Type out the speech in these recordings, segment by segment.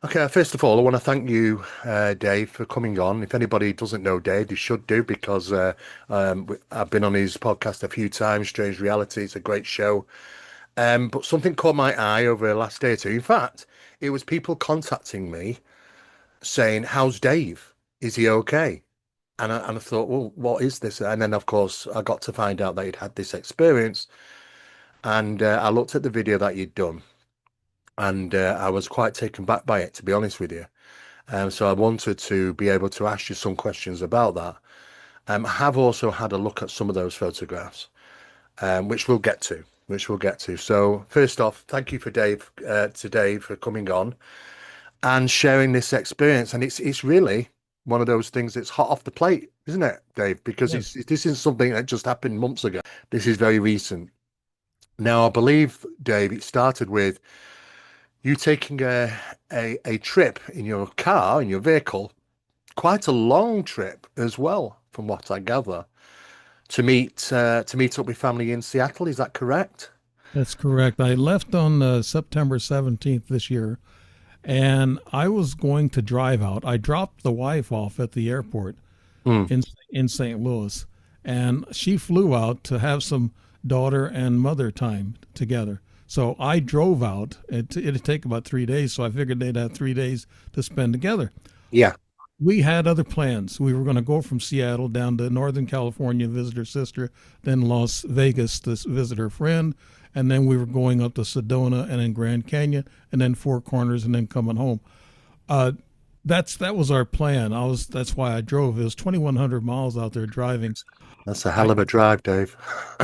Okay, first of all, I want to thank you, Dave, for coming on. If anybody doesn't know Dave, they should do because I've been on his podcast a few times, Strange Reality. It's a great show. But something caught my eye over the last day or two. In fact, it was people contacting me saying, "How's Dave? Is he okay?" And I thought, well, what is this? And then, of course, I got to find out that he'd had this experience. And I looked at the video that you'd done, and I was quite taken back by it, to be honest with you. So I wanted to be able to ask you some questions about that. I have also had a look at some of those photographs, which we'll get to. Which we'll get to. So first off, thank you for Dave today for coming on and sharing this experience. And it's really one of those things that's hot off the plate, isn't it, Dave? Because Yeah, this isn't something that just happened months ago. This is very recent. Now, I believe, Dave, it started with you taking a trip in your car, in your vehicle, quite a long trip as well, from what I gather, to meet up with family in Seattle. Is that correct? that's correct. I left on September 17th this year, and I was going to drive out. I dropped the wife off at the airport Mm, in St. Louis, and she flew out to have some daughter and mother time together. So I drove out. It'd take about 3 days, so I figured they'd have 3 days to spend together. yeah, We had other plans. We were going to go from Seattle down to Northern California, visit her sister, then Las Vegas to visit her friend, and then we were going up to Sedona and then Grand Canyon and then Four Corners and then coming home. Uh, that was our plan. That's why I drove. It was 2,100 miles out there driving. that's a hell I of a drive, Dave.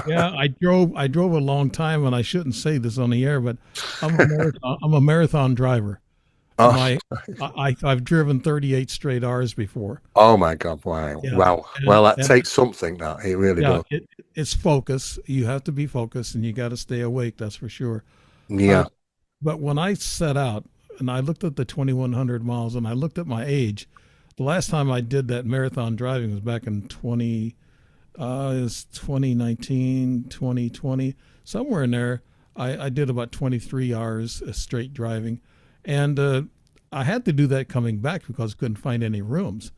Yeah, I drove a long time, and I shouldn't say this on the air, but I'm a marathon driver. Oh, My I've driven 38 straight hours before. oh my God! Wow, Yeah, wow. and Well, that and takes something. That it really yeah, does. it's focus. You have to be focused, and you got to stay awake. That's for sure. Uh, Yeah. but when I set out and I looked at the 2,100 miles, and I looked at my age, the last time I did that marathon driving was back in 2019, 2020, somewhere in there. I did about 23 hours straight driving, and I had to do that coming back because I couldn't find any rooms.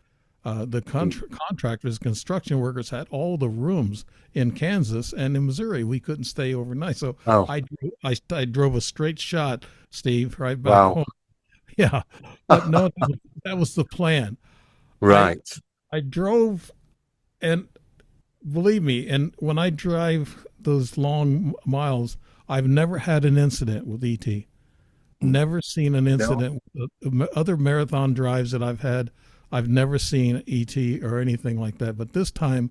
The contractors, construction workers had all the rooms in Kansas and in Missouri. We couldn't stay overnight. So Oh, I drove a straight shot, Steve, right back wow. home. Yeah. But no, that was the plan. I, Right. I drove, and believe me, and when I drive those long miles, I've never had an incident with ET. Never seen an No. incident. Other marathon drives that I've had, I've never seen ET or anything like that. But this time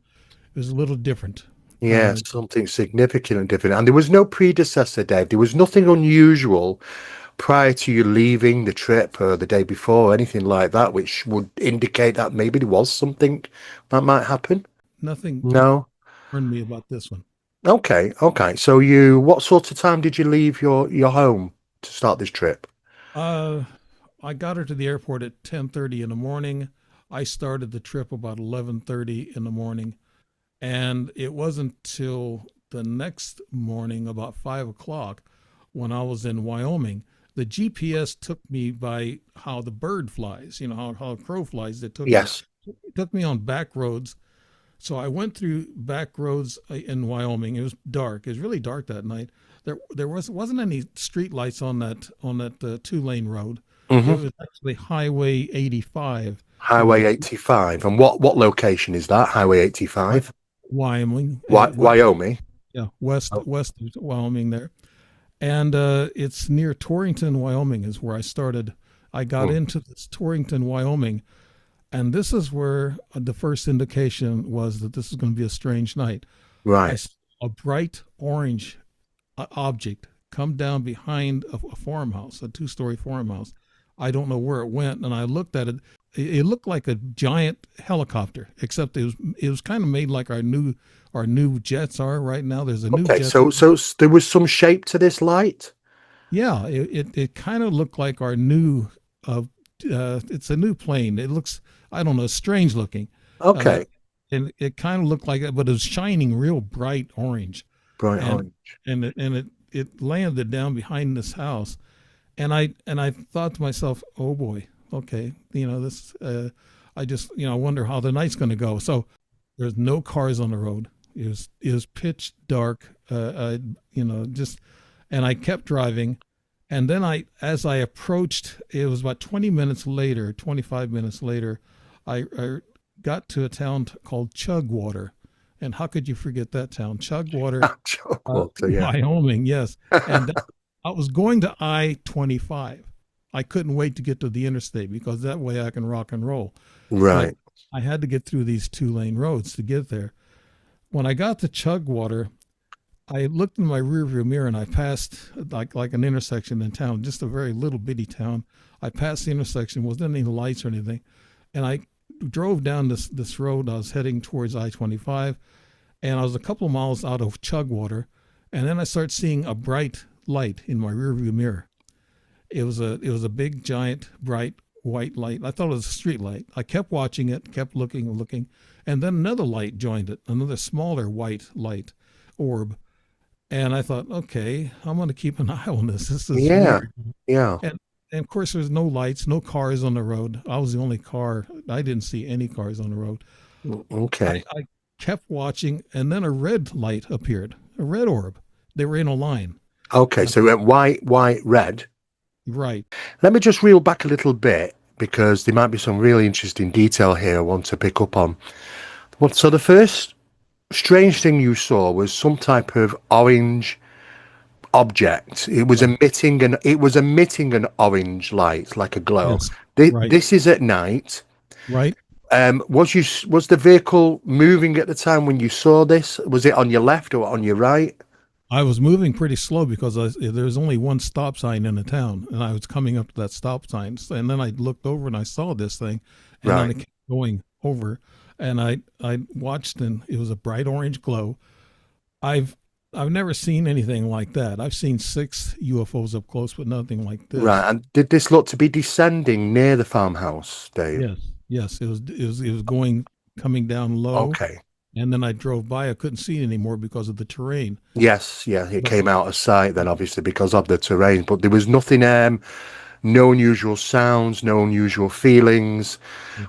it was a little different. Yeah, Uh, something significant and different. And there was no predecessor, Dave. There was nothing unusual prior to you leaving the trip or the day before, or anything like that, which would indicate that maybe there was something that might happen. Nothing No. warned me about this one. Okay, okay. So what sort of time did you leave your home to start this trip? Uh, I got her to the airport at 10:30 in the morning. I started the trip about 11:30 in the morning, and it wasn't till the next morning about 5 o'clock when I was in Wyoming. The GPS took me by how the bird flies, how a crow flies. Yes. It took me on back roads. So I went through back roads in Wyoming. It was dark. It was really dark that night. There wasn't any street lights on that 2-lane road. It Hmm. was actually Highway 85. It Highway was 85. And what location is that? Highway Wy- 85? Wyoming, Wyoming. yeah, west Oh, west of Wyoming there, and it's near Torrington, Wyoming, is where I started. I got mm, into this Torrington, Wyoming, and this is where the first indication was that this is going to be a strange night. I right. saw a bright orange object come down behind a farmhouse, a two-story farmhouse. I don't know where it went, and I looked at it. It looked like a giant helicopter, except it was kind of made like our new jets are right now. There's a new Okay, jet. so there was some shape to this light. Yeah, it kind of looked like our new. Uh, it's a new plane. It looks, I don't know, strange looking, uh, Okay, and it kind of looked like it, but it was shining real bright orange, bright and orange. and it landed down behind this house. and I thought to myself, oh boy, okay, this. I just I wonder how the night's going to go. So there's no cars on the road. It was pitch dark. Just and I kept driving, and then as I approached, it was about 20 minutes later, 25 minutes later, I got to a town called Chugwater. And how could you forget that town? Chugwater, So yeah. Wyoming, yes. And I was going to I-25. I couldn't wait to get to the interstate because that way I can rock and roll. But Right. I had to get through these 2-lane roads to get there. When I got to Chugwater, I looked in my rearview mirror and I passed like an intersection in town, just a very little bitty town. I passed the intersection, wasn't any lights or anything, and I drove down this road. I was heading towards I-25, and I was a couple of miles out of Chugwater, and then I started seeing a bright light in my rearview mirror. It was a big, giant, bright white light. I thought it was a street light. I kept watching it, kept looking and looking, and then another light joined it, another smaller white light orb. And I thought, okay, I'm going to keep an eye on this. This is Yeah. weird. Yeah. And of course, there's no lights, no cars on the road. I was the only car. I didn't see any cars on the road. I, Okay. I kept watching, and then a red light appeared, a red orb. They were in a line. Okay. And So white, white, red. right, Let me just reel back a little bit because there might be some really interesting detail here I want to pick up on. Well, so the first strange thing you saw was some type of orange object. right, It was emitting an orange light, like a glow. yes, right, This is at night. right. Was the vehicle moving at the time when you saw this? Was it on your left or on your right? I was moving pretty slow because there was only one stop sign in the town, and I was coming up to that stop sign. And then I looked over and I saw this thing, and then I Right. kept going over, and I watched, and it was a bright orange glow. I've I've never seen anything like that. I've seen 6 UFOs up close, but nothing like this. Right. And did this look to be descending near the farmhouse, Dave? Yes, yes, it was going coming down low, Okay. and then I drove by. I couldn't see it anymore because of the terrain. Yes, yeah, it But came out of sight then, obviously, because of the terrain. But there was nothing, no unusual sounds, no unusual feelings.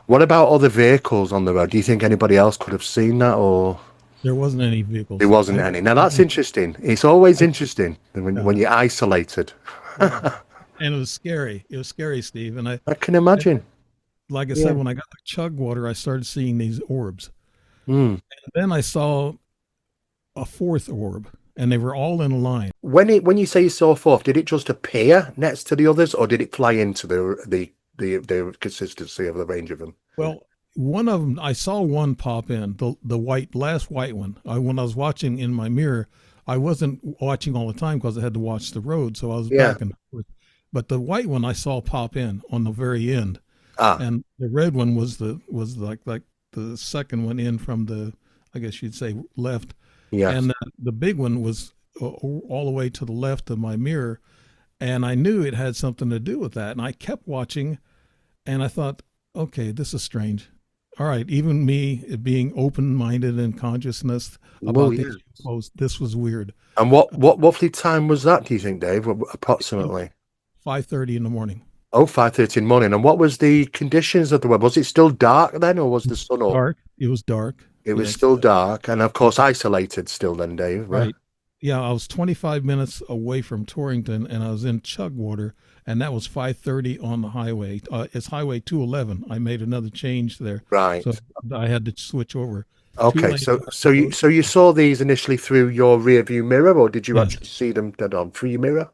What about other vehicles on the road? Do you think anybody else could have seen that, or there wasn't any there vehicles. wasn't any? Now that's interesting. It's always interesting when Yeah. you're isolated. Yeah. And it was scary. It was scary, Steve. And I can imagine. like I Yeah. said, when I got to Chugwater, I started seeing these orbs. Mm. And then I saw a fourth orb, and they were all in a line. When you say you saw forth, did it just appear next to the others, or did it fly into the consistency of the range of them? Well, one of them, I saw one pop in, the last white one. When I was watching in my mirror, I wasn't watching all the time because I had to watch the road, so I was Yeah. back and forth. But the white one I saw pop in on the very end, Ah, and the red one was like the second one in from the, I guess you'd say, left, yes. and the big one was all the way to the left of my mirror, and I knew it had something to do with that, and I kept watching, and I thought, okay, this is strange. All right, even me being open-minded and consciousness Well, about yeah. these UFOs, this was weird. And what roughly time was that, do you think, Dave? It Approximately? 5:30 in the morning. Oh, 5:30 in the morning. And what was the conditions of the weather? Was it still dark then, or was the sun up? Dark. It was dark. It was Yes. still dark, and of course isolated still then, Dave, right? Right. Yeah, I was 25 minutes away from Torrington, and I was in Chugwater, and that was 5:30 on the highway. It's Highway 211. I made another change there, Right. so I had to switch over. Two Okay. lanes road. So you saw these initially through your rear view mirror, or did you Yes, actually see them dead on through your mirror?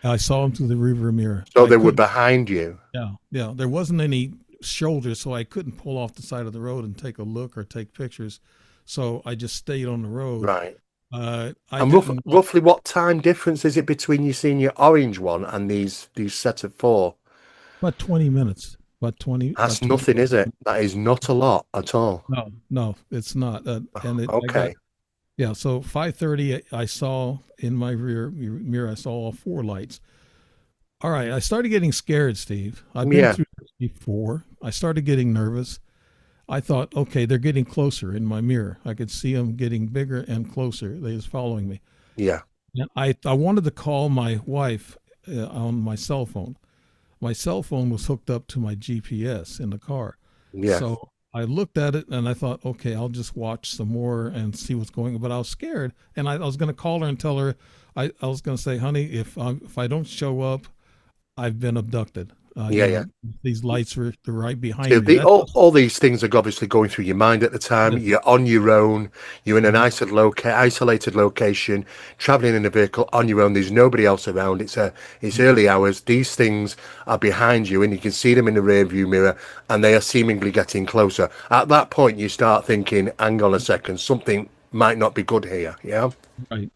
I saw them through the rearview mirror. So I they were couldn't. behind you. Yeah, yeah. There wasn't any shoulder, so I couldn't pull off the side of the road and take a look or take pictures. So I just stayed on the road. Right. I And didn't. roughly what time difference is it between you seeing your orange one and these set of four? About 20 minutes. About 20. That's About 20. nothing, is it? That is not a lot at all. No, no, it's not. I got, Okay. yeah. So 5:30, I saw in my rear mirror, I saw all 4 lights. All right, I started getting scared, Steve. I've been Yeah. through this before. I started getting nervous. I thought, okay, they're getting closer in my mirror. I could see them getting bigger and closer. They was following me. Yeah. And I wanted to call my wife on my cell phone. My cell phone was hooked up to my GPS in the car. Yeah. So I looked at it and I thought, okay, I'll just watch some more and see what's going on. But I was scared, and I was going to call her and tell her, I was going to say, honey, if I don't show up, I've been abducted. Yeah, yeah. These lights were they're right So behind me. the all these things are obviously going through your mind at the time. Yes. You're on your own. You're in an Mhm. isolated location, traveling in a vehicle on your own. There's nobody else around. It's Mhm. early hours. These things are behind you, and you can see them in the rear view mirror, and they are seemingly getting closer. At that point, you start thinking, "Hang on a second, something might not be good here." Yeah. Right.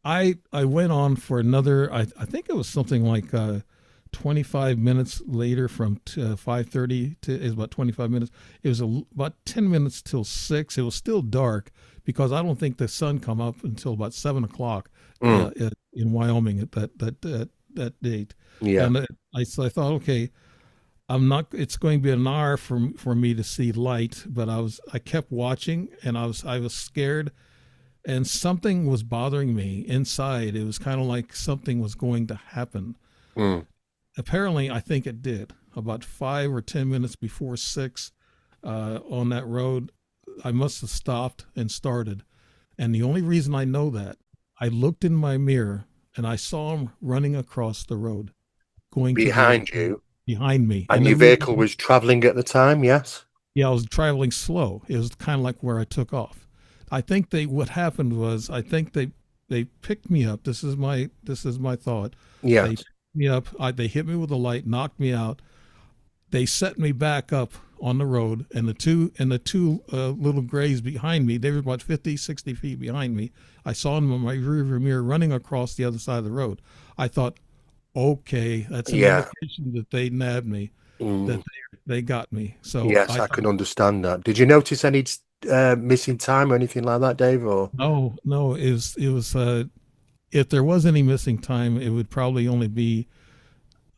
I went on for another. I think it was something like 25 minutes later from 5:30 to is about 25 minutes. It was about 10 minutes till 6. It was still dark because I don't think the sun come up until about 7 o'clock Mm, in Wyoming at that date. yeah. And so I thought, okay, I'm not. It's going to be an hour for me to see light, but I kept watching, and I was scared, and something was bothering me inside. It was kind of like something was going to happen. Mm, Apparently, I think it did. About 5 or 10 minutes before 6, on that road, I must have stopped and started. And the only reason I know that, I looked in my mirror and I saw him running across the road, going to the other behind side, you, behind me. and And your then we, vehicle was traveling at the time. Yes. yeah, I was traveling slow. It was kind of like where I took off. I think what happened was, I think they picked me up. This is my thought. They Yes. picked me up. They hit me with a light, knocked me out. They set me back up on the road, and the two little grays behind me, they were about 50, 60 feet behind me. I saw them in my rearview mirror running across the other side of the road. I thought, okay, that's an Yeah. indication that they nabbed me, that Mm. they got me. So Yes, I I can thought, understand that. Did you notice any missing time or anything like that, Dave? Or no, no, it was if there was any missing time, it would probably only be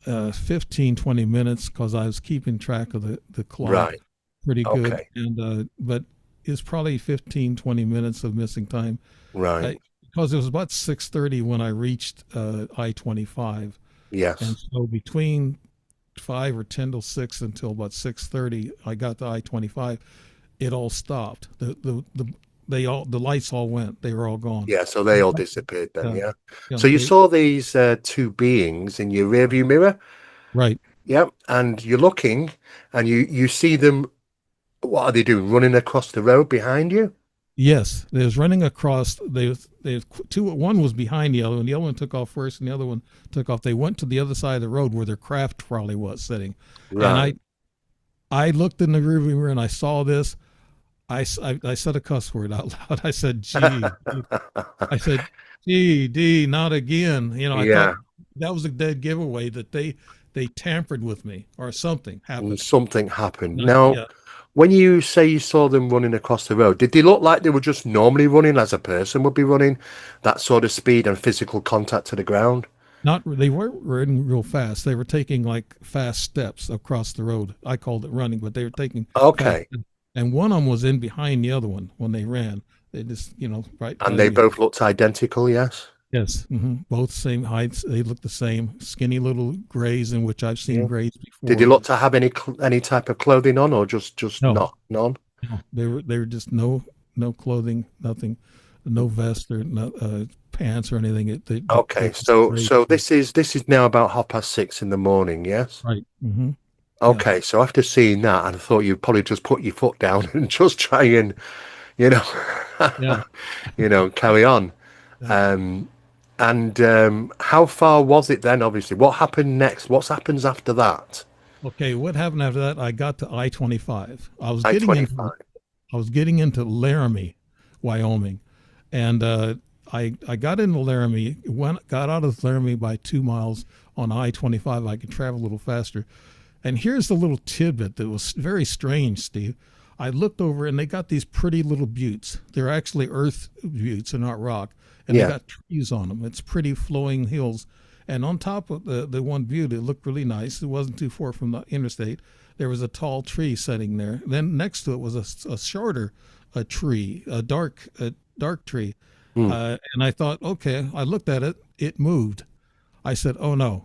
15, 20 minutes because I was keeping track of the clock right? pretty good. Okay, And but it's probably 15, 20 minutes of missing time. right. Because it was about 6:30 when I reached I-25. And Yes. so between 5 or 10 till 6 until about 6:30, I got to I-25. It all stopped. The lights all went. They were all gone. Yeah. So they all disappeared then. Yeah, Yeah. yeah, So you saw these two beings in your rearview mirror. right. Yep. And you're looking, and you see them. What are they doing? Running across the road behind you? Yes, they was running across. They two. One was behind the other one. The other one took off first, and the other one took off. They went to the other side of the road where their craft probably was sitting. And Right. I looked in the rearview mirror and I saw this. I said a cuss word out loud. I said, "Gee." I said, "Gee, D, not again." I thought Yeah. that was a dead giveaway that they tampered with me or something And happened. something happened. Now, Yeah, when you say you saw them running across the road, did they look like they were just normally running as a person would be running, that sort of speed and physical contact to the ground? not they weren't running real fast. They were taking like fast steps across the road. I called it running, but they were taking fast Okay. steps. And one of them was in behind the other one when they ran. They just, right And behind they me. both looked identical, yes? Yes, both same heights. They look the same. Skinny little grays, in which I've seen Yeah. grays Did they before. look to have any type of clothing on, or just No, not none? no, they were just no clothing, nothing, no vest or no, pants or anything. They're Okay, just so gray. so this is now about 6:30 in the morning, yes? Right. Yeah. Okay, so after seeing that, I thought you'd probably just put your foot down and just try and, you know, Yeah. carry on. Yeah. Um, and how far was it then? Obviously, what happened next? What happens after that? Okay. What happened after that? I got to I-25. I was I getting twenty into five. I was getting into Laramie, Wyoming, and I got into Laramie. Got out of Laramie by 2 miles on I-25. I could travel a little faster. And here's the little tidbit that was very strange, Steve. I looked over and they got these pretty little buttes. They're actually earth buttes, they're not rock. And they Yeah. got trees on them. It's pretty flowing hills. And on top of the one butte, it looked really nice. It wasn't too far from the interstate. There was a tall tree sitting there. Then next to it was a shorter tree, a dark tree. Hmm. And I thought, okay, I looked at it. It moved. I said, "Oh no,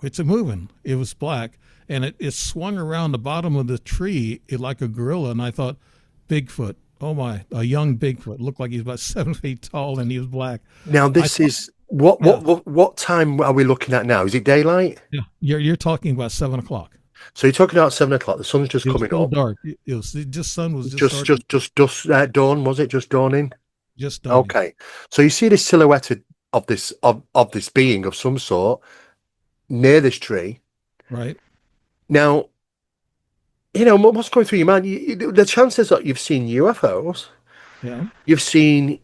it's a moving." It was black, and it swung around the bottom of the tree like a gorilla. And I thought, Bigfoot. Oh my, a young Bigfoot. Looked like he's about 7 feet tall, and he was black. Now, I this thought, is what yeah, what time are we looking at now? Is it daylight? yeah. You're talking about 7 o'clock. So you're talking about 7 o'clock. The sun's just It was coming still up. dark. It was just sun was just starting, Just dusk, dawn, was it? Just dawning. just dawning. Okay. So you see this silhouette of this of this being of some sort near this tree. Right? Now, what's going through your mind? The chances that you've seen UFOs, Yeah. you've seen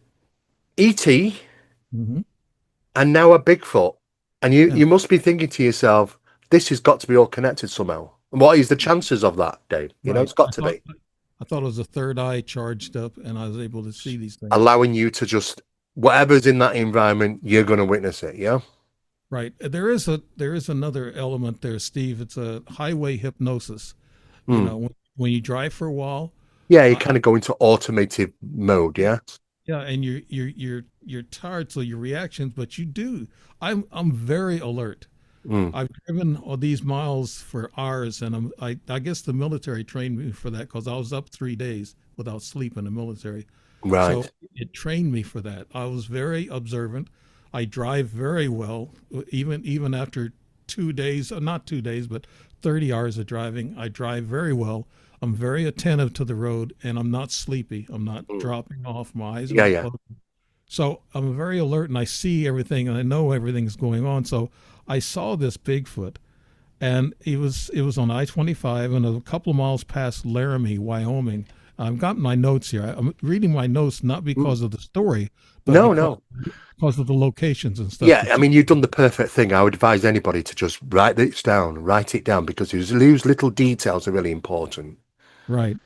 ET, Hmm. and now a Bigfoot, and you Yeah. you must be thinking to yourself, this has got to be all connected somehow. And what is the chances of that, Dave? Right. It's got to be I thought it was a third eye charged up, and I was able to see these things. allowing you to just whatever's in that environment, you're going to witness it. Yeah. Right. There is another element there, Steve. It's a highway hypnosis. You Hmm. know, when you drive for a while, Yeah, you I, kind of go into automated mode. Yeah. yeah, and you're tired, so your reactions, but you do. I'm very alert. Mm. I've driven all these miles for hours, and I guess the military trained me for that because I was up 3 days without sleep in the military. So Right. it trained me for that. I was very observant. I drive very well, even after 2 days, not 2 days, but 30 hours of driving. I drive very well. I'm very attentive to the road, and I'm not sleepy. I'm not Mm. dropping off. My eyes are Yeah, not yeah. closed. So I'm very alert, and I see everything, and I know everything's going on. So I saw this Bigfoot, and it was on I-25 and a couple of miles past Laramie, Wyoming. I've got my notes here. I'm reading my notes not Mm. because of the story, but No, no. because of the locations and stuff Yeah, that I mean, you've done the perfect thing. I would advise anybody to just write it down because those little details are really important. right.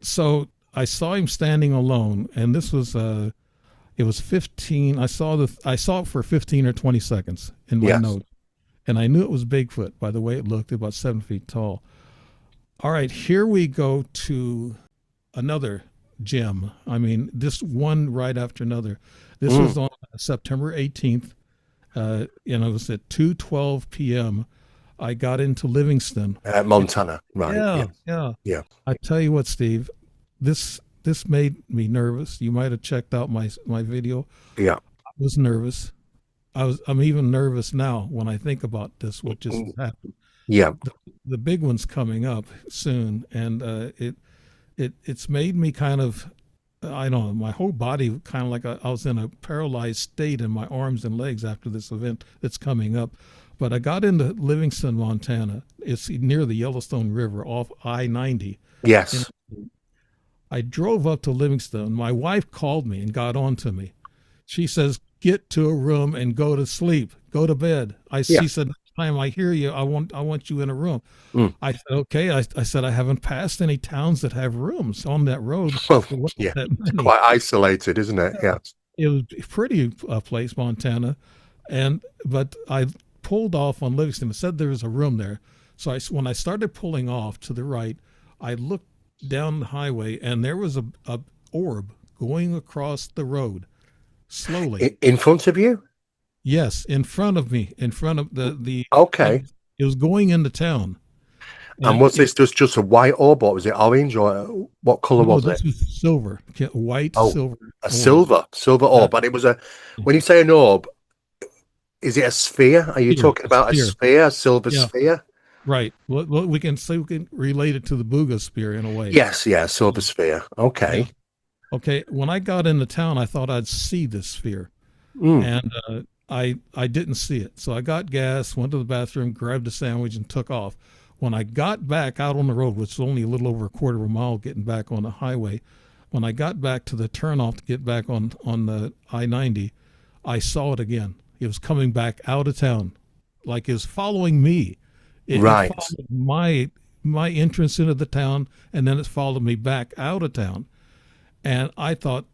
So I saw him standing alone, and this was it was 15. I saw it for 15 or 20 seconds in my Yes. note, and I knew it was Bigfoot by the way it looked, about 7 feet tall. All right, here we go to another gem. I mean, this one right after another. This Mm. was on September 18th, and it was at 2:12 p.m. I got into Livingston. Montana. Right. Yeah, Yeah. yeah. Yeah. I tell you what, Steve, this made me nervous. You might have checked out my video. Yeah. I was nervous. I'm even nervous now when I think about this, what just Mm. happened. Yeah. The big one's coming up soon, and it's made me kind of, I don't know, my whole body kind of like I was in a paralyzed state in my arms and legs after this event that's coming up. But I got into Livingston, Montana. It's near the Yellowstone River off I-90. And Yes. I drove up to Livingston. My wife called me and got on to me. She says, "Get to a room and go to sleep. Go to bed." Yeah. She said, "Next time I hear you, I want you in a room." Mm. I said, "Okay." I said, "I haven't passed any towns that have rooms on that road. Well, There wasn't yeah. that It's many." quite isolated, isn't it? Yes. It was a pretty place, Montana, but I pulled off on Livingston. It said there was a room there. So when I started pulling off to the right, I looked down the highway, and there was a orb going across the road slowly. In front of you? Yes, in front of me, in front of the Okay. it was going into town. And And was this just a white orb, or was it orange, or what color no, was it? this was silver, white Oh, silver a orb. silver Uh, orb. And it was when you say an orb, is it a sphere? Are you Sphere, talking a about sphere. a silver Yeah, sphere? right. Well, we can say we can relate it to the Booga spear in a way. Yes, yeah, silver sphere. Yeah. Okay. Okay. When I got into town, I thought I'd see this sphere, Mm. and I didn't see it. So I got gas, went to the bathroom, grabbed a sandwich, and took off. When I got back out on the road, which was only a little over a quarter of a mile getting back on the highway, when I got back to the turnoff to get back on the I-90, I saw it again. It was coming back out of town, like it was following me. It Right. followed my entrance into the town, and then it followed me back out of town. And I thought,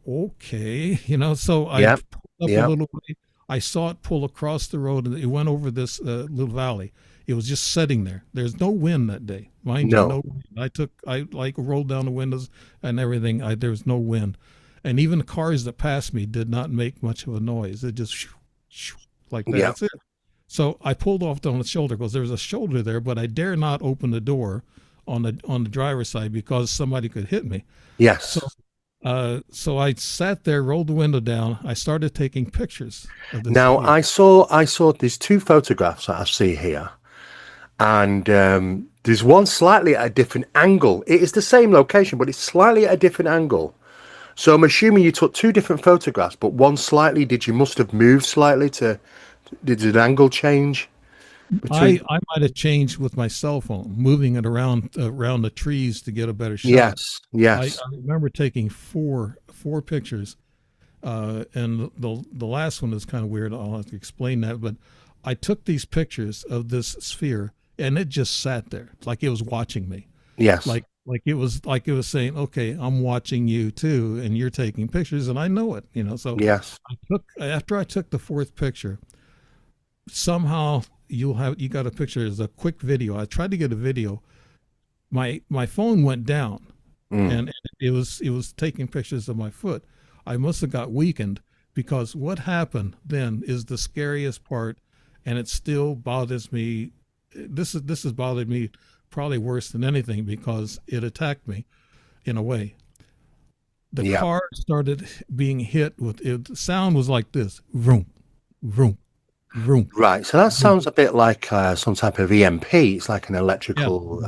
okay, so I Yep. pulled up a Yep. little way. I saw it pull across the road, and it went over this little valley. It was just sitting there. There's no wind that day, mind you. No. No wind. I like rolled down the windows and everything. There was no wind, and even the cars that passed me did not make much of a noise. It just shoo, shoo, like that. Yeah. That's it. So I pulled off on the shoulder because there was a shoulder there, but I dare not open the door on the driver's side because somebody could hit me. So Yes. so I sat there, rolled the window down. I started taking pictures of this Now sphere. I saw these two photographs that I see here, and there's one slightly at a different angle. It is the same location, but it's slightly at a different angle. So I'm assuming you took two different photographs, but one slightly. Did you must have moved slightly to? Did an angle change between? I might have changed with my cell phone, moving it around the trees to get a better shot. Yes, I yes, remember taking four pictures, and the last one is kind of weird. I'll have to explain that, but I took these pictures of this sphere, and it just sat there like it was watching me, yes, like it was saying, "Okay, I'm watching you too, and you're taking pictures, and I know it." So yes. I took after I took the fourth picture, somehow you got a picture as a quick video. I tried to get a video. My phone went down, Mm. and it was taking pictures of my foot. I must have got weakened because what happened then is the scariest part, and it still bothers me. This has bothered me probably worse than anything because it attacked me in a way. The Yeah. car started being hit with it. The sound was like this: vroom, vroom, vroom, Right. So that vroom. sounds a bit like some type of EMP. It's like an Yeah. electrical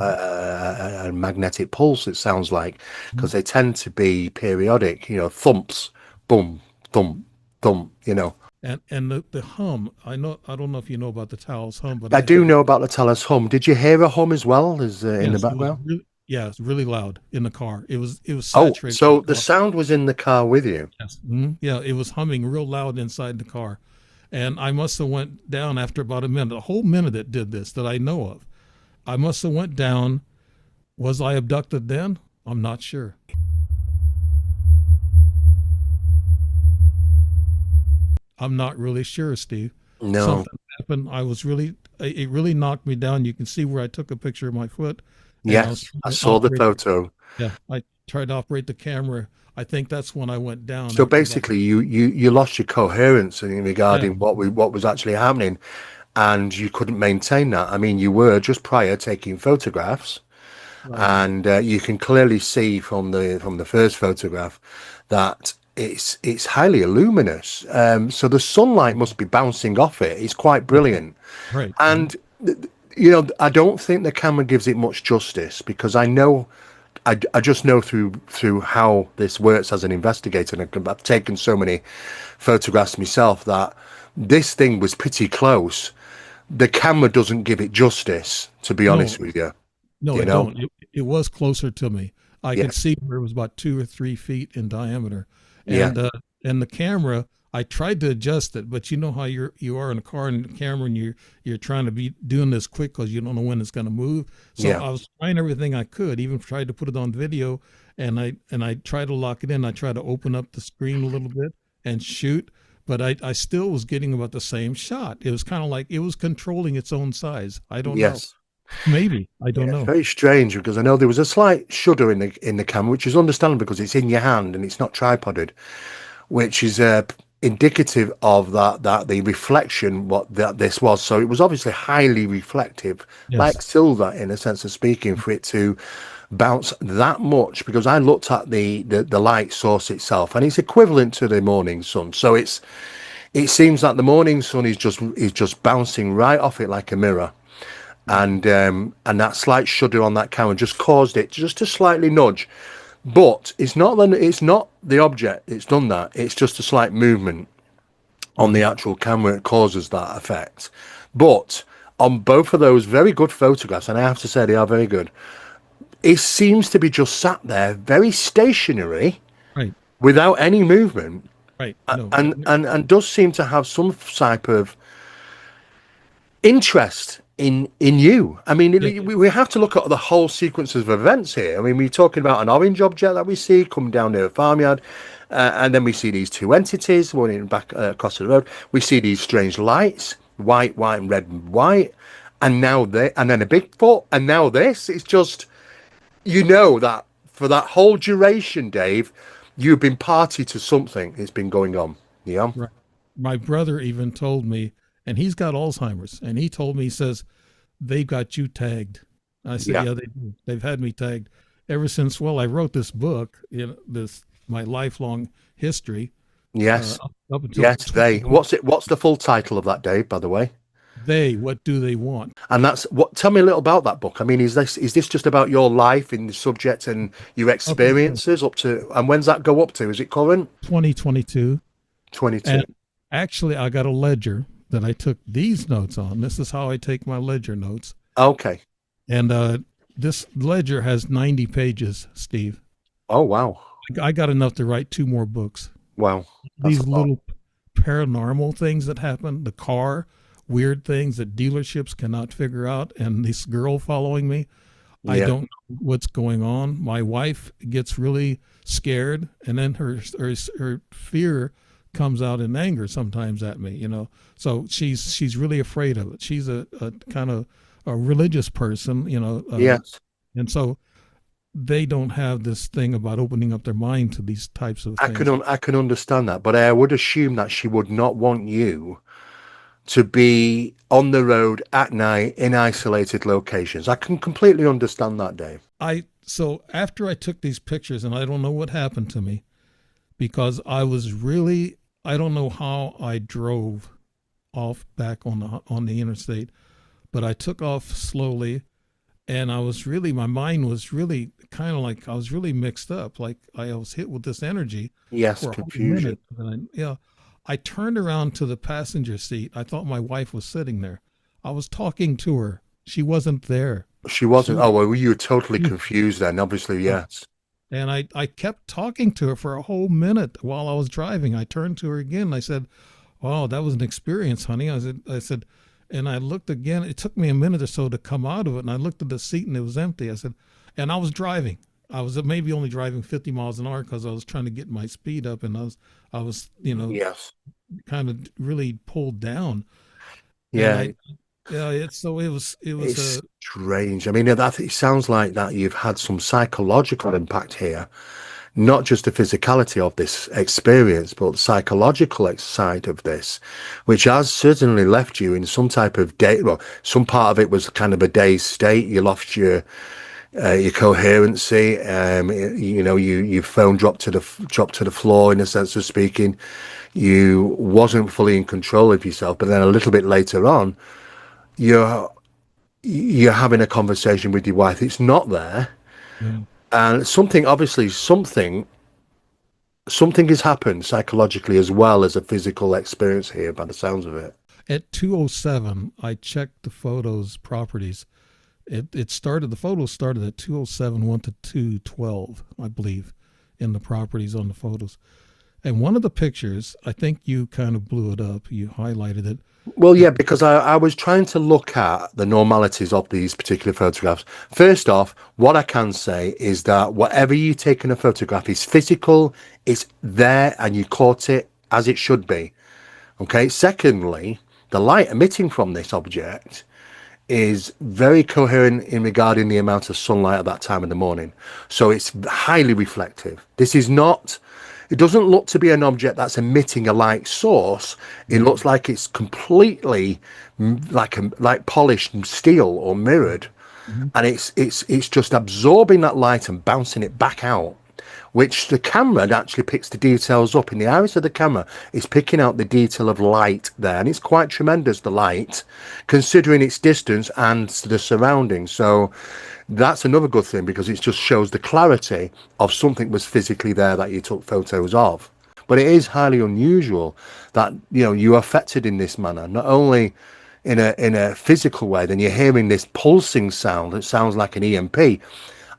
magnetic pulse. It sounds like because they tend to be periodic. Thumps, boom, thump, thump. And the hum. I don't know if you know about the towel's hum, but I I do know about the Talos hum. Did you hear a hum as well as in the yes, it was background? really yeah, it's really loud in the car. It was Oh, saturated so the the car. sound was in the car with you. Yes. Yeah, it was humming real loud inside the car. And I must have went down after about a minute, a whole minute it did this that I know of. I must have went down. Was I abducted then? I'm not sure. I'm not really sure, Steve. No. Something happened. It really knocked me down. You can see where I took a picture of my foot and I was Yes, trying I to saw the operate. photo. Yeah, I tried to operate the camera. I think that's when I went down So after about, basically, you lost your coherence in yeah, regarding what was actually happening, and you couldn't maintain that. I mean, you were just prior taking photographs, right. and you can clearly see from the first photograph that it's highly luminous. So the sunlight must be bouncing off it. It's quite brilliant, Right. and I don't think the camera gives it much justice because I just know through how this works as an investigator, and I've taken so many photographs myself that this thing was pretty close. The camera doesn't give it justice, to be No, honest with you. no, You it know? don't. It was closer to me. I Yeah, could see where it was about 2 or 3 feet in diameter, yeah, and the camera. I tried to adjust it, but you know how you are in a car and the camera, and you're trying to be doing this quick because you don't know when it's going to move. So yeah. I was trying everything I could, even tried to put it on video, and I tried to lock it in. I tried to open up the screen a little bit and shoot, but I still was getting about the same shot. It was kind of like it was controlling its own size. I don't know. Yes. Maybe. I Yeah, don't it's know. very strange because I know there was a slight shudder in the camera, which is understandable because it's in your hand and it's not tripoded, which is indicative of that the reflection what that this was. So it was obviously highly reflective, Yes. like silver in a sense of speaking, for it to bounce that much. Because I looked at the light source itself, and it's equivalent to the morning sun. So it seems that the morning sun is just bouncing right off it like a mirror. And that slight shudder on that camera just caused it just to slightly nudge, but it's not the object it's done that. It's just a slight movement on the Right. actual camera that causes that effect. But on both of those very good photographs, and I have to say they are very good, it seems to be just sat there very stationary Right. without any movement, Right. No. and does seem to have some type of interest in you. I mean, Yeah. we have to look at the whole sequence of events here. I mean, we're talking about an orange object that we see coming down near a farmyard, and then we see these two entities running back across the road. We see these strange lights, white, white, and red and white, and then a Bigfoot, and now this. It's just that for that whole duration, Dave, you've been party to something. It's been going on. Yeah. Right. My brother even told me, and he's got Alzheimer's. And he told me, he says, they've got you tagged. I said, Yeah. yeah, they do. They've had me tagged ever since. Well, I wrote this book, this my lifelong history, Yes. up until Yes, they. What's it? What's the full title of that, Dave, by the way? they. What do they want? And that's what. Tell me a little about that book. I mean, is this just about your life in the subject and your Up until experiences up to? And when's that go up to? Is it current? 2022. 22. And actually, I got a ledger that I took these notes on. This is how I take my ledger notes. Okay. And this ledger has 90 pages, Steve. Oh wow. I got enough to write two more books. Wow. That's These a lot. little paranormal things that happen, the car, weird things that dealerships cannot figure out, and this girl following me. I Yeah. don't know what's going on. My wife gets really scared, and then her fear comes out in anger sometimes at me. So she's really afraid of it. She's a kind of a religious person, Yes. and so they don't have this thing about opening up their mind to these types of things. I can understand that, but I would assume that she would not want you to be on the road at night in isolated locations. I can completely understand that, Dave. So after I took these pictures, and I don't know what happened to me because I was really, I don't know how I drove off back on the interstate, but I took off slowly, and my mind was really kind of like I was really mixed up, like I was hit with this energy Yes, for a whole confusion. minute. And I turned around to the passenger seat. I thought my wife was sitting there. I was talking to her. She wasn't there. She She wasn't. was, Oh, well, you were totally she was confused then, obviously, yes. and I kept talking to her for a whole minute while I was driving. I turned to her again. I said, "Oh, that was an experience, honey." I said, and I looked again. It took me a minute or so to come out of it, and I looked at the seat and it was empty. I said, and I was driving. I was maybe only driving 50 miles an hour because I was trying to get my speed up, and I was, Yes. kind of really pulled down. And Yeah, yeah, it was it's strange. I mean, that it sounds like that you've had some psychological impact here, not just the physicality of this experience, but the psychological side of this, which has certainly left you in some type of day. Well, some part of it was kind of a dazed state. You lost your coherency. Your phone dropped to the floor in a sense of speaking. You wasn't fully in control of yourself, but then a little bit later on, you're you're having a conversation with your wife. It's not there, yeah. and something has happened psychologically as well as a physical experience here, by the sounds of it. At 2:07, I checked the photos properties. The photos started at 2:07, went to 2:12, I believe, in the properties on the photos. And one of the pictures, I think you kind of blew it up. You highlighted it. Well, It yeah, because I was trying to look at the normalities of these particular photographs. First off, what I can say is that whatever you take in a photograph is physical, it's there, and you caught it as it should be. Okay. Secondly, the light emitting from this object is very coherent in regarding the amount of sunlight at that time of the morning. So it's highly reflective. It doesn't look to be an object that's emitting a light source. It Mhm. looks like it's completely like polished steel or mirrored, Mhm. and it's just absorbing that light and bouncing it back out, which the camera actually picks the details up in the iris of the camera. It's picking out the detail of light there, and it's quite tremendous, the light, considering its distance and the surroundings. So that's another good thing, because it just shows the clarity of something was physically there that you took photos of. But it is highly unusual that you're affected in this manner, not only in a physical way. Then you're hearing this pulsing sound that sounds like an EMP,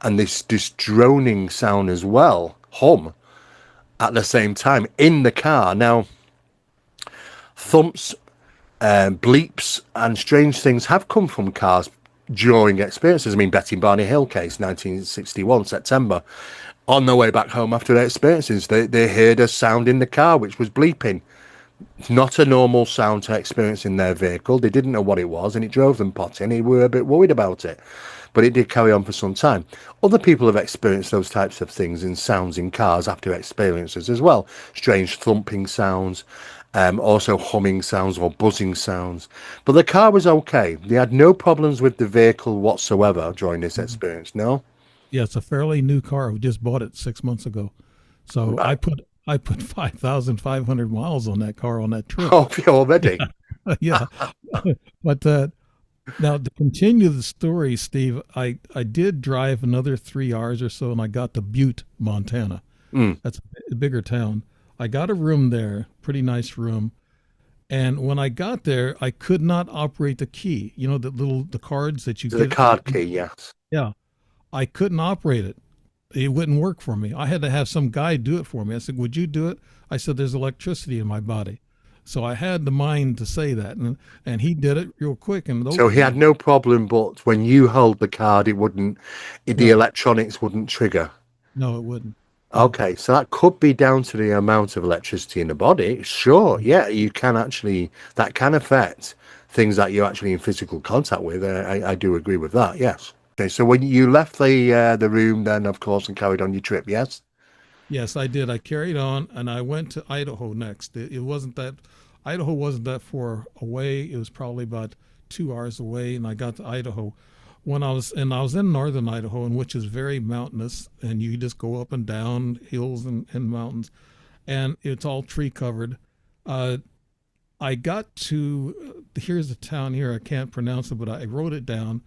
and this droning sound as well, hum, at the same time in the car. Now, thumps, bleeps, and strange things have come from cars during experiences. I mean, Betty and Barney Hill case, 1961, September. On their way back home after their experiences, they heard a sound in the car which was bleeping. Not a normal sound to experience in their vehicle. They didn't know what it was, and it drove them potty. They were a bit worried about it, but it did carry on for some time. Other people have experienced those types of things in sounds in cars after experiences as well. Strange thumping sounds, Also humming sounds or buzzing sounds. But the car was okay. They had no problems with the vehicle whatsoever during this Mhm. experience. No? Yeah, it's a fairly new car. We just bought it 6 months ago. So Right. I put 5,500 miles on that car on that trip. Oh, already. Yeah. But now to continue the story, Steve, I did drive another 3 hours or so and I got to Butte, Montana. Mm. That's a bigger town. I got a room there, pretty nice room. And when I got there, I could not operate the key. You know, the cards that you The give. card key, yes. Yeah, I couldn't operate it. It wouldn't work for me. I had to have some guy do it for me. I said, "Would you do it?" I said, "There's electricity in my body." So I had the mind to say that, and he did it real quick. And So he had no problem, but when you held the card, the no, electronics wouldn't trigger. no, it wouldn't. No. Okay, so that could be down to the amount of electricity in the body. Sure, yeah, you can actually, that can affect things that you're actually in physical contact with. I do agree with that, yes. Okay, so when you left the room, then of course, and carried on your trip, yes? Yes, I did. I carried on, and I went to Idaho next. It wasn't that Idaho wasn't that far away. It was probably about 2 hours away, and I got to Idaho I was in northern Idaho, and which is very mountainous, and you just go up and down hills and mountains, and it's all tree covered. Uh, I got to here's a town here. I can't pronounce it, but I wrote it down.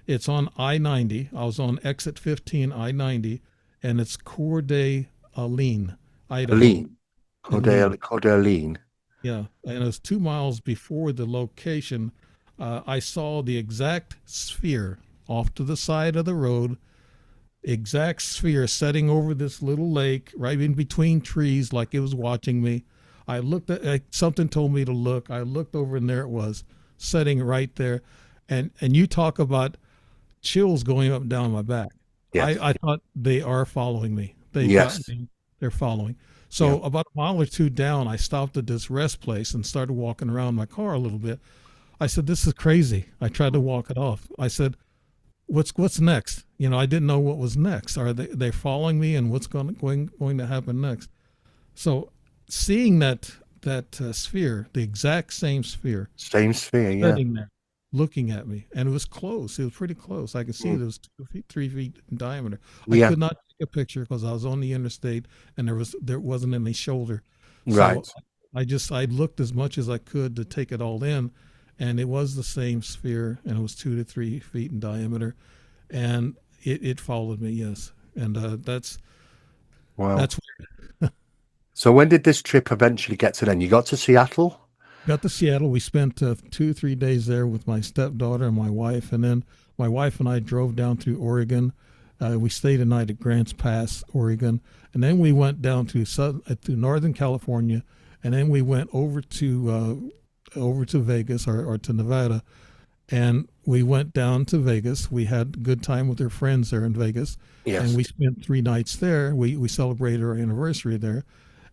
It's on I-90. I was on exit 15 I-90, and it's Coeur d'Alene, Idaho. Aline, Alene. Cordeline. Yeah, and it was 2 miles before the location. I saw the exact sphere off to the side of the road, exact sphere setting over this little lake right in between trees, like it was watching me. I looked at something told me to look. I looked over, and there it was, setting right there. And you talk about chills going up and down my back. Yes, I thought they are following me. They've got yes, me. They're following. yeah. So about a mile or two down, I stopped at this rest place and started walking around my car a little bit. I said, "This is crazy." I tried to walk it off. I said, "What's next?" You know, I didn't know what was next. Are they following me, and what's going to happen next? So, seeing that sphere, the exact same sphere, Same sphere, yeah. sitting there, looking at me, and it was close. It was pretty close. I could see Mm. it was 2 feet, 3 feet in diameter. I Yeah, could not take a picture because I was on the interstate, and there wasn't any shoulder. So right. I looked as much as I could to take it all in, and it was the same sphere, and it was 2 to 3 feet in diameter, and it followed me. Yes, and Wow. that's So when did this trip eventually get to then? You got to Seattle? got to Seattle. We spent 2 3 days there with my stepdaughter and my wife, and then my wife and I drove down through Oregon. We stayed a night at Grants Pass, Oregon, and then we went down to Northern California, and then we went over to Vegas or to Nevada, and we went down to Vegas. We had a good time with our friends there in Vegas, and Yes. we spent 3 nights there. We celebrated our anniversary there,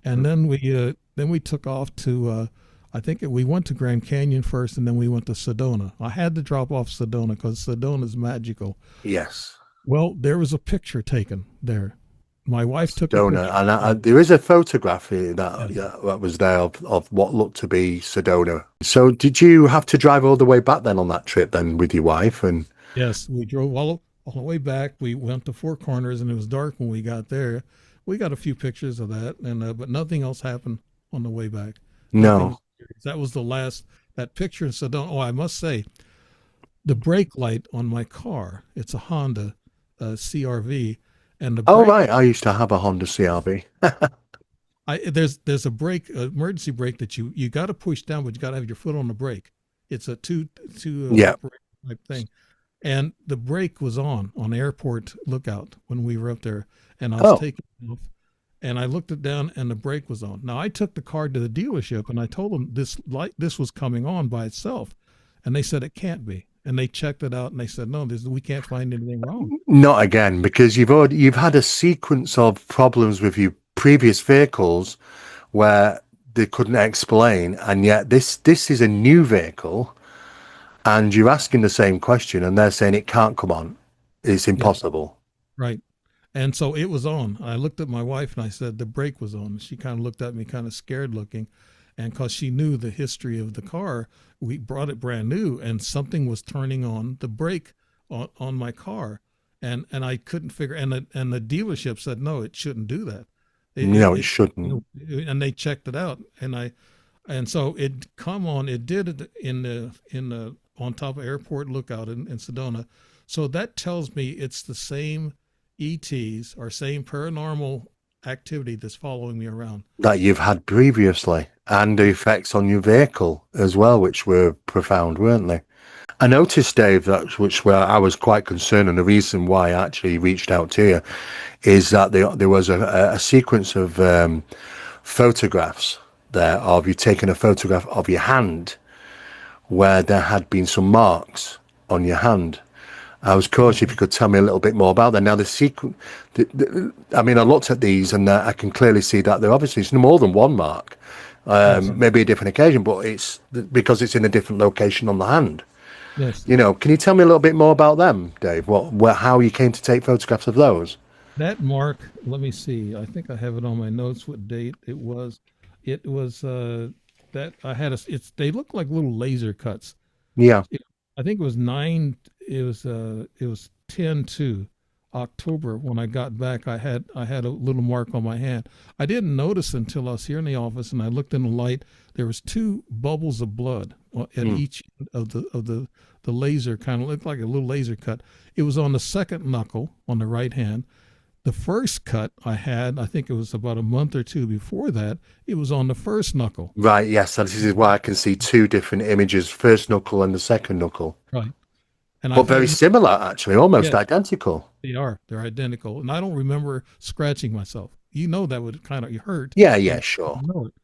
and Mm. then we took off to we went to Grand Canyon first, and then we went to Sedona. I had to drop off Sedona because Sedona is magical. Yes. Well, there was a picture taken there. My wife took a Sedona, picture. and there is a photograph here Yeah. that yeah, that was there of what looked to be Sedona. So, did you have to drive all the way back then on that trip then with your wife? And Yes, we drove all the way back. We went to Four Corners, and it was dark when we got there. We got a few pictures of that, and but nothing else happened on the way back. Nothing. no, That was the last that picture in Sedona. Oh, I must say, the brake light on my car. It's a Honda CRV, and the oh brake. right, I used to have a Honda CRV. There's a brake, emergency brake that you got to push down, but you got to have your foot on the brake. It's a two Yeah. operator type thing, and the brake was on airport lookout when we were up there, and I was Oh, taking off, and I looked it down, and the brake was on. Now I took the car to the dealership, and I told them this was coming on by itself, and they said it can't be, and they checked it out, and they said no, we can't find anything wrong. not again, because you've had a sequence of problems with your previous vehicles where they couldn't explain, and yet this is a new vehicle, and you're asking the same question, and they're saying it can't come on. It's Yeah, impossible. right. And so it was on. I looked at my wife and I said the brake was on. She kind of looked at me, kind of scared looking. And because she knew the history of the car, we brought it brand new, and something was turning on the brake on my car, and I couldn't figure. And the dealership said no, it shouldn't do that. No, it It shouldn't. and they checked it out, and so it come on. It did it in the on top of Airport Lookout in Sedona. So that tells me it's the same ETs or same paranormal activity that's following me around. That you've had previously, and the effects on your vehicle as well, which were profound, weren't they? I noticed, Dave, that which where I was quite concerned, and the reason why I actually reached out to you is that there was a sequence of photographs there of you taking a photograph of your hand where there had been some marks on your hand. I was curious if you could tell me a little bit more about that. Now, the sequence, I mean, I looked at these and I can clearly see that there obviously is more than one mark, Yes, maybe a different occasion, but it's because it's in a different location on the hand. yes. Can you tell me a little bit more about them, Dave? How you came to take photographs of those? That mark, let me see. I think I have it on my notes what date it was. It was that I had it's they look like little laser cuts. Yeah, I think it was 9 it was 10 to October when I got back. I had a little mark on my hand. I didn't notice until I was here in the office and I looked in the light. There was two bubbles of blood at mm, each end of the laser, kind of looked like a little laser cut. It was on the second knuckle on the right hand. The first cut I had, I think it was about a month or two before that, it was on the first knuckle. right. Yes, so this is why I can see two different images: first knuckle and the second knuckle, Right. And I but very thought, similar, actually, almost yes, identical. they are. They're identical. And I don't remember scratching myself. That would kind of hurt Yeah, yeah, when sure, you know it.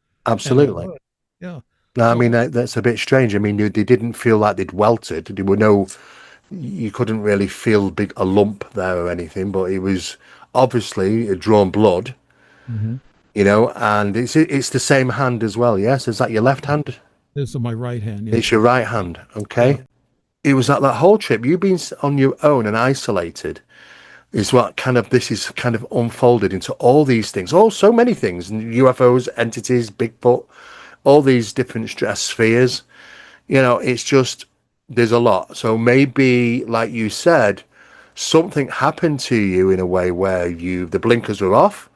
And I absolutely. was. Yeah. No, I mean So, that's a bit strange. I mean, they didn't feel like they'd welted. There were no, you couldn't really feel a lump there or anything, but it was obviously drawn blood, mhm. and it's the same hand as well. Yes, is that your left hand? This is my right hand. It's Yes. your right hand. Yeah. Okay. It was that whole trip. You've been on your own and isolated. Is what kind of this is kind of unfolded into all these things, so many things, UFOs, entities, Bigfoot, all these different stress spheres. It's just there's a lot. So maybe, like you said, something happened to you in a way where the blinkers were off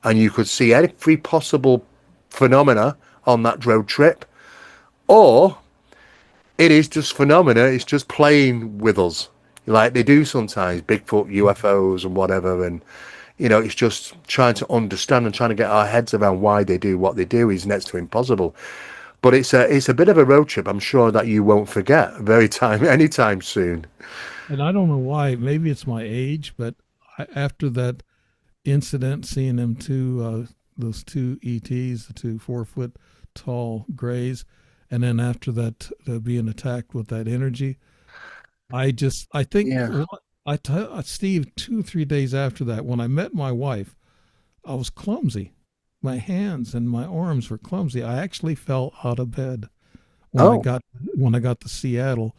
and you could see every possible phenomena on that road trip, or it is just phenomena. It's just playing with us, like they do sometimes, Bigfoot, UFOs, and whatever. And it's just trying to understand and trying to get our heads around why they do what they do is next to impossible. But it's a bit of a road trip. I'm sure that you won't forget very time anytime soon. And I don't know why. Maybe it's my age, but after that incident, seeing those two ETs, the two 4 foot tall grays, and then after that, being attacked with that energy, I think, Yeah. Steve, 2, 3 days after that, when I met my wife, I was clumsy. My hands and my arms were clumsy. I actually fell out of bed when I Oh, got when I got to Seattle,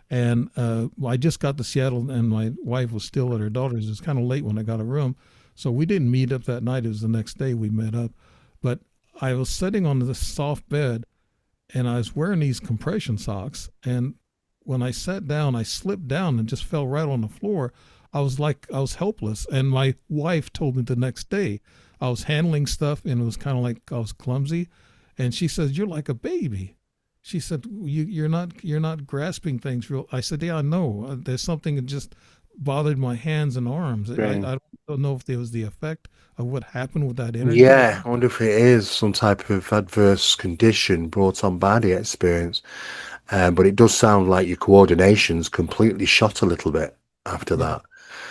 and I just got to Seattle, and my wife was still at her daughter's. It was kind of late when I got a room, so we didn't meet up that night. It was the next day we met up, but I was sitting on the soft bed, and I was wearing these compression socks, and when I sat down, I slipped down and just fell right on the floor. I was helpless, and my wife told me the next day I was handling stuff, and it was kind of like I was clumsy, and she says, "You're like a baby." She said, "You're not grasping things real." I said, "Yeah, I know. There's something that just bothered my hands and arms. strange. I don't know if there was the effect of what happened with that energy, but Yeah, I wonder if it is some type of adverse condition brought on by the experience. But it does sound like your coordination's completely shot a little bit after yeah, that.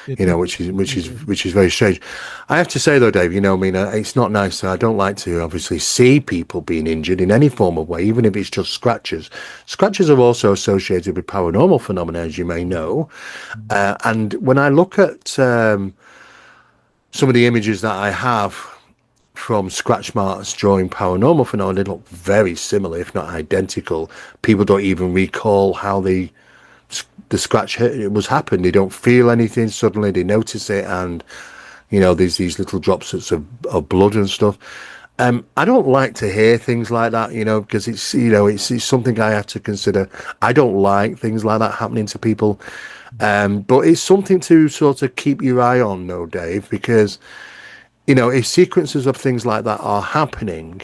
it did. Which is very strange. I have to say though, Dave, I mean, it's not nice. I don't like to obviously see people being injured in any form of way, even if it's just scratches. Scratches are also associated with paranormal phenomena, as you may know. And when I look at some of the images that I have from scratch marks during paranormal phenomena, they look very similar, if not identical. People don't even recall how the scratch hit it was happened. They don't feel anything. Suddenly they notice it, and there's these little drops of blood and stuff. I don't like to hear things like that, because it's something I have to consider. I don't like things like that happening to people. But it's something to sort of keep your eye on, though, Dave, because, if sequences of things like that are happening,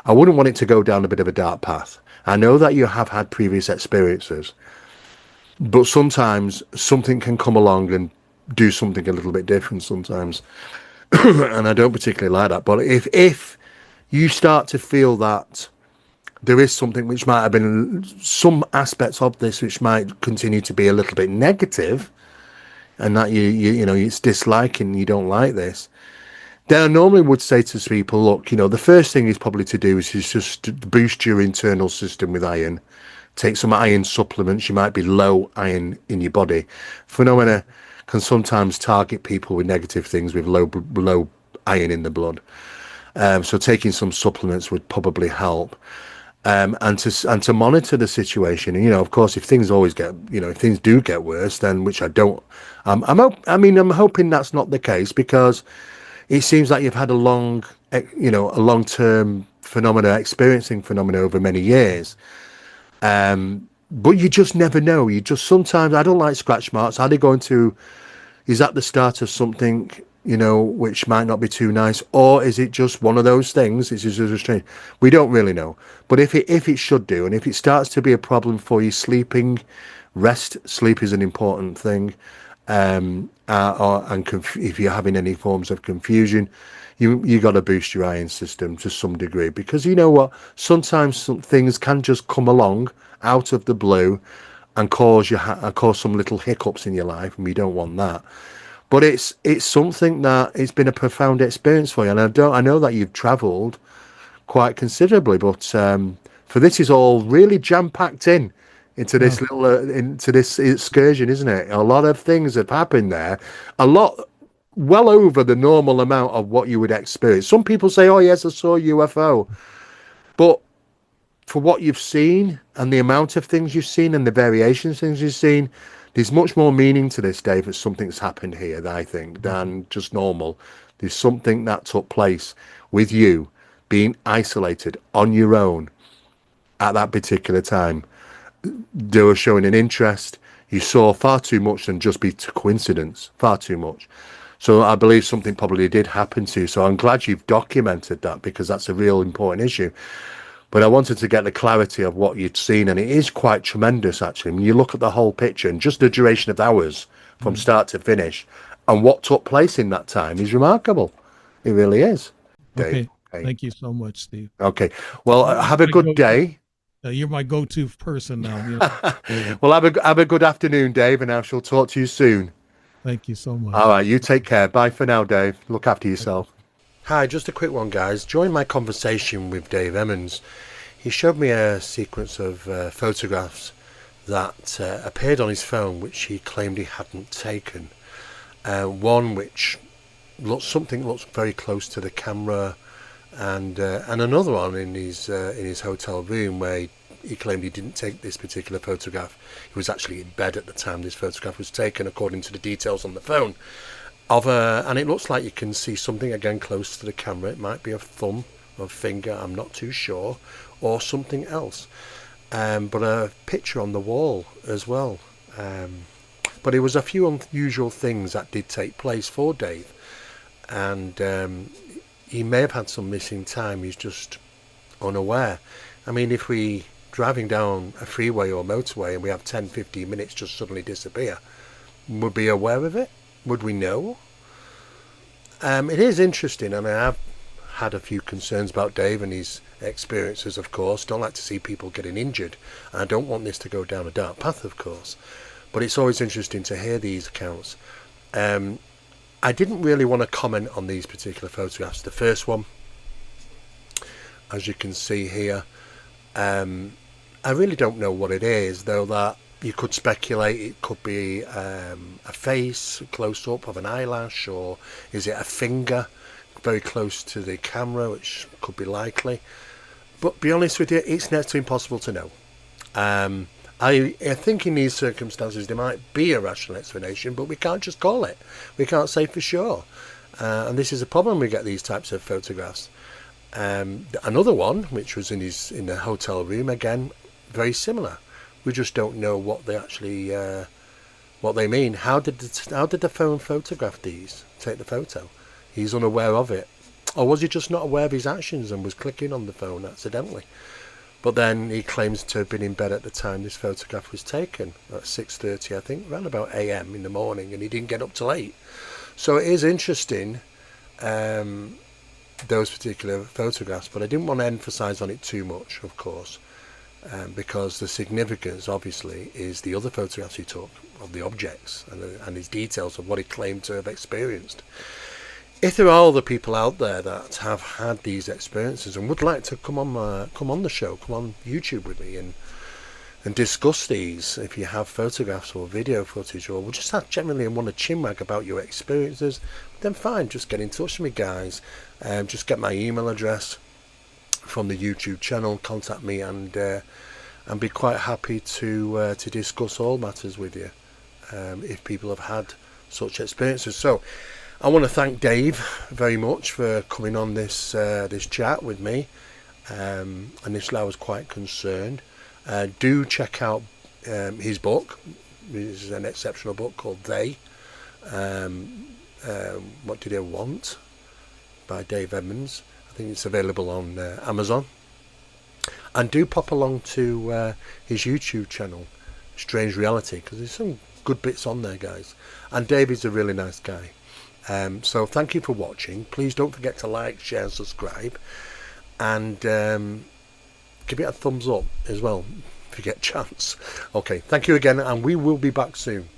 I wouldn't want it to go down a bit of a dark path. I know that you have had previous experiences, but sometimes something can come along and do something a little bit different sometimes. And I don't particularly like that. But if you start to feel that there is something which might have been some aspects of this which might continue to be a little bit negative, and that it's disliking, you don't like this, then I normally would say to people, look, the first thing is probably to do is just boost your internal system with iron. Take some iron supplements. You might be low iron in your body. Phenomena can sometimes target people with negative things with low iron in the blood. So taking some supplements would probably help. And to monitor the situation. And, of course, if things always get, if things do get worse, then which I don't, I'm hoping that's not the case, because it seems like you've had a long-term experiencing phenomena over many years. But you just never know. You just sometimes, I don't like scratch marks. Are they going to, is that the start of something, which might not be too nice? Or is it just one of those things? It's just strange. We don't really know. But if it should do, and if it starts to be a problem for you sleeping, sleep is an important thing. If you're having any forms of confusion, you got to boost your iron system to some degree, because you know what? Sometimes some things can just come along out of the blue and cause some little hiccups in your life, and we don't want that. But it's something that it's been a profound experience for you, and I know that you've travelled quite considerably, but for this is all really jam packed into Yeah. this into this excursion, isn't it? A lot of things have happened there, a lot well over the normal amount of what you would experience. Some people say, "Oh yes, I saw a UFO," but for what you've seen and the amount of things you've seen and the variations of things you've seen, there's much more meaning to this, Dave, that something's happened here, I think, than just normal. There's something that took place with you being isolated on your own at that particular time. They were showing an interest. You saw far too much than just be coincidence, far too much. So I believe something probably did happen to you. So I'm glad you've documented that, because that's a real important issue. But I wanted to get the clarity of what you'd seen, and it is quite tremendous, actually. When you look at the whole picture and just the duration of hours from Yeah. start to finish, and what took place in that time is remarkable. It really is, Dave. Okay. Okay. Thank you so much, Steve. Okay. Well, You're have a my good go-to. day. You're my go-to person now. Well, have a good afternoon, Dave, and I shall talk to you soon. Thank you so All much. right, you take care. Bye for now, Dave. Look after yourself. Hi, just a quick one, guys. During my conversation with Dave Emmons, he showed me a sequence of photographs that appeared on his phone, which he claimed he hadn't taken. One which looks very close to the camera, and another one in his hotel room where he claimed he didn't take this particular photograph. He was actually in bed at the time this photograph was taken, according to the details on the phone. And it looks like you can see something again close to the camera. It might be a thumb or a finger, I'm not too sure, or something else. But a picture on the wall as well. But it was a few unusual things that did take place for Dave, and he may have had some missing time. He's just unaware. I mean, if we driving down a freeway or motorway and we have 10-15 minutes just suddenly disappear, would we be aware of it? Would we know? It is interesting, and I have had a few concerns about Dave and his experiences, of course. Don't like to see people getting injured, and I don't want this to go down a dark path, of course. But it's always interesting to hear these accounts. I didn't really want to comment on these particular photographs. The first one, as you can see here, I really don't know what it is, though that you could speculate it could be a face, close up of an eyelash, or is it a finger very close to the camera, which could be likely. But be honest with you, it's next to impossible to know. I think in these circumstances there might be a rational explanation, but we can't just call it. We can't say for sure. And this is a problem we get these types of photographs. Another one, which was in the hotel room, again, very similar. We just don't know what they actually what they mean. How did the phone photograph these? Take the photo. He's unaware of it, or was he just not aware of his actions and was clicking on the phone accidentally? But then he claims to have been in bed at the time this photograph was taken at 6:30, I think, around about a.m. in the morning, and he didn't get up till 8. So it is interesting, those particular photographs, but I didn't want to emphasise on it too much, of course, because the significance, obviously, is the other photographs he took of the objects and his details of what he claimed to have experienced. If there are other people out there that have had these experiences and would like to come on the show, come on YouTube with me and discuss these, if you have photographs or video footage, or just have generally and want to chinwag about your experiences, then fine, just get in touch with me, guys. Just get my email address from the YouTube channel, contact me, and be quite happy to discuss all matters with you, if people have had such experiences. So I want to thank Dave very much for coming on this chat with me. Initially I was quite concerned. Do check out his book. This is an exceptional book called They. What Did They Want? By Dave Emmons. I think it's available on Amazon. And do pop along to his YouTube channel, Strange Reality, because there's some good bits on there, guys. And Dave is a really nice guy. So thank you for watching. Please don't forget to like, share and subscribe. And give it a thumbs up as well if you get a chance. Okay, thank you again, and we will be back soon.